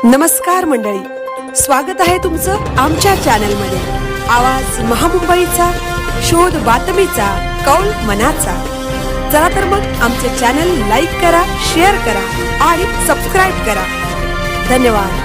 नमस्कार मंडळी, स्वागत आहे तुमचं आमच्या चॅनलमध्ये। आवाज महामुंबईचा, शोध बातमीचा, कौल मनाचा। चला तर मग आमचे चॅनल लाईक करा, शेअर करा आणि सबस्क्राइब करा। धन्यवाद।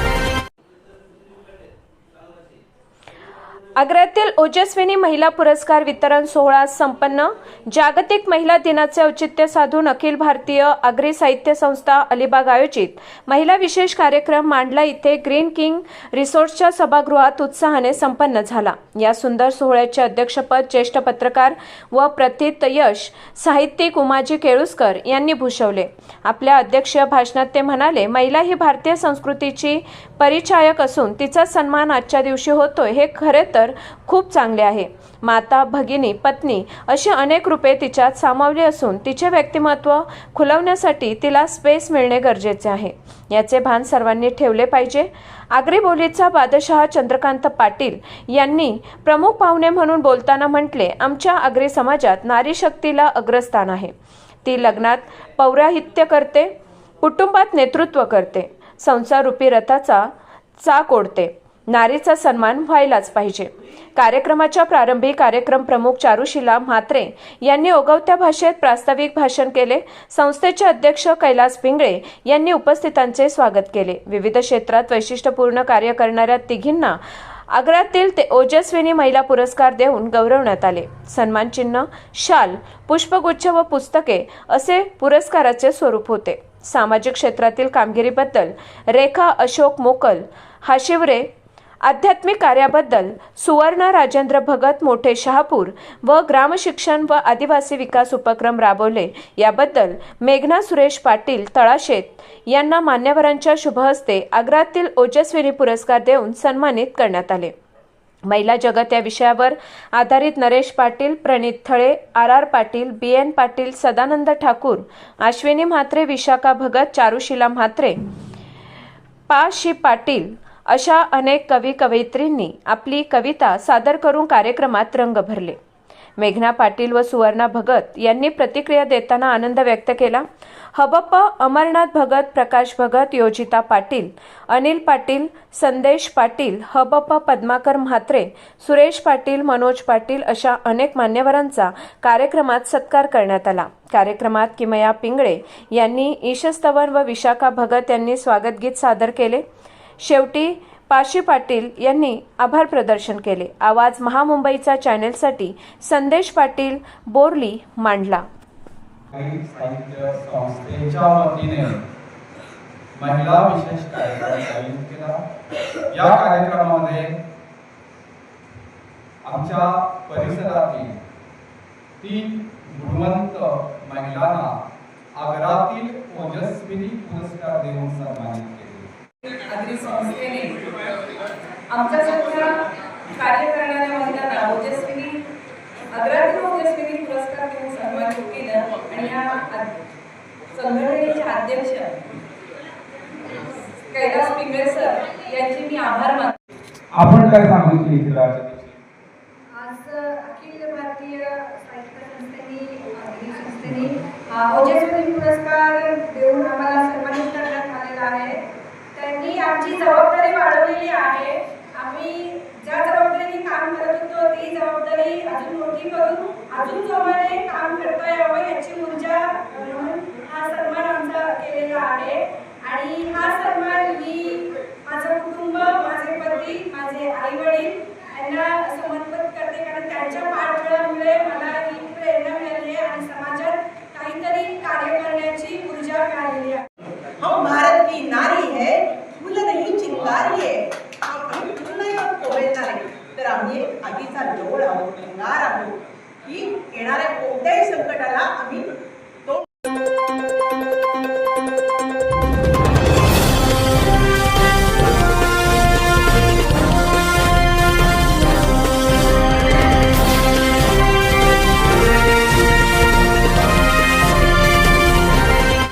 आग्र्यातील ओजस्विनी महिला पुरस्कार वितरण सोहळा संपन्न। जागतिक महिला दिनाचे औचित्य साधून अखिल भारतीय आगरी साहित्य संस्था अलिबाग आयोजित महिला विशेष कार्यक्रम मांडला इथे ग्रीन किंग रिसोर्ट्सच्या सभागृहात उत्साहाने संपन्न झाला। या सुंदर सोहळ्याचे अध्यक्षपद ज्येष्ठ पत्रकार व प्रथितयश साहित्यिक उमाजी केळुसकर यांनी भूषवले। आपल्या अध्यक्षीय भाषणात ते म्हणाले, महिला ही भारतीय संस्कृतीची परिचायक असून तिचा सन्मान आजच्या दिवशी होतोय हे खरे तर खूप चांगले आहे। माता, भगिनी, पत्नी अशी अनेक रूपे तिच्यात सामावली असून तिचे व्यक्तिमत्व खुलवण्यासाठी तिला स्पेस मिळणे गरजेचे आहे, याचे भान सर्वांनी ठेवले पाहिजे। आगरी बोलीचा बादशहा चंद्रकांत पाटील यांनी प्रमुख पाहुणे म्हणून बोलताना म्हटले, आमच्या आगरी समाजात नारी शक्तीला अग्रस्थान आहे। ती लग्नात पौरोहित्य करते, कुटुंबात नेतृत्व करते, संसाररूपी रथाचा चाक ओढते। नारीचा सन्मान व्हायलाच पाहिजे। कार्यक्रमाच्या प्रारंभी कार्यक्रम प्रमुख चारुशीला म्हात्रे यांनी ओघवत्या भाषेत प्रास्ताविक भाषण केले। संस्थेचे अध्यक्ष कैलास पिंगळे यांनी उपस्थितांचे स्वागत केले। विविध क्षेत्रात वैशिष्ट्यपूर्ण कार्य करणाऱ्या तिघींना आग्र्यातील ते ओजस्विनी महिला पुरस्कार देऊन गौरवण्यात आले। सन्मान चिन्ह, शाल, पुष्पगुच्छ व पुस्तके असे पुरस्काराचे स्वरूप होते। सामाजिक क्षेत्रातील कामगिरीबद्दल रेखा अशोक मोकल हाशिवरे, आध्यात्मिक कार्याबद्दल सुवर्णा राजेंद्र भगत मोठे शहापूर व ग्रामशिक्षण व आदिवासी विकास उपक्रम राबवले याबद्दल मेघना सुरेश पाटील तळाशेत यांना मान्यवरांच्या शुभहस्ते आग्र्यातील ओजस्विनी पुरस्कार देऊन सन्मानित करण्यात आले। महिला जगत या विषयावर आधारित नरेश पाटील, प्रणित थळे, आर पाटील, BN पाटील, सदानंद ठाकूर, अश्विनी म्हात्रे, विशाखा भगत, चारुशीला म्हात्रे, पा.शी. पाटील अशा अनेक कवी कवयित्रींनी आपली कविता सादर करून कार्यक्रमात रंग भरले। मेघना पाटील व सुवर्णा भगत यांनी प्रतिक्रिया देताना आनंद व्यक्त केला। हबप अमरनाथ भगत, प्रकाश भगत, योजिता पाटील, अनिल पाटील, संदेश पाटील, हबप पद्माकर म्हात्रे, सुरेश पाटील, मनोज पाटील अशा अनेक मान्यवरांचा कार्यक्रमात सत्कार करण्यात आला। कार्यक्रमात किमया पिंगळे यांनी ईशस्तवन व विशाखा भगत यांनी स्वागत गीत सादर केले। शेवटी पा.शी. पाटील यांनी आभार प्रदर्शन केले। आवाज महामुंबईचा चॅनेलसाठी संदेश पाटील, बोरली, मांडला। साहित्य संस्थेच्या वतीने महिला विशेष कार्यक्रम आयोजित केला। या कार्यक्रमामध्ये आमच्या परिसरातील 3 गुणवंत महिलांना आग्र्यातील ओजस्विनी पुरस्कार देऊन सन्मानित केले। आगरी संस्थेने आमच्यासारख्या कार्य करणाऱ्या महिलांना आग्र्यातील ओजस्विनी पुरस्कार देऊन सन्मानित केलं आणि या संघटनेचे अध्यक्ष कैलास पिंगळे सर यांचे मी आभार मानते। आपण काय सांगू इच्छिता? आज अखिल भारतीय साहित्य संस्थेने ओजस्विनी पुरस्कार देऊन आम्हाला सन्मानित करण्यात आलेला आहे। त्यांनी आमची जबाबदारी वाढवलेली आहे। आम्ही ज्या जबाबदारीने काम करत होतो ती जबाबदारी अजून मोठी करून अजून जोमाने काम करता यावं याची ऊर्जा म्हणून हा सन्मान आमचा केलेला आहे। आणि हा सन्मान मी माझं कुटुंब, माझे पती, माझे आई वडील यांना समर्पित करते, कारण त्यांच्या पाठबळामुळे मला ही प्रेरणा मिळाली आहे आणि समाजात काहीतरी कार्य करण्याची ऊर्जा मिळालेली आहे। हम भारत की नारी है, फूल नहीं चिंगारी है, आम्ही फूल नाही कोवळणारे तर आम्ही आगीचा लोळ आहोत, अंगार आहोत की येणाऱ्या कोणत्याही संकटाला आम्ही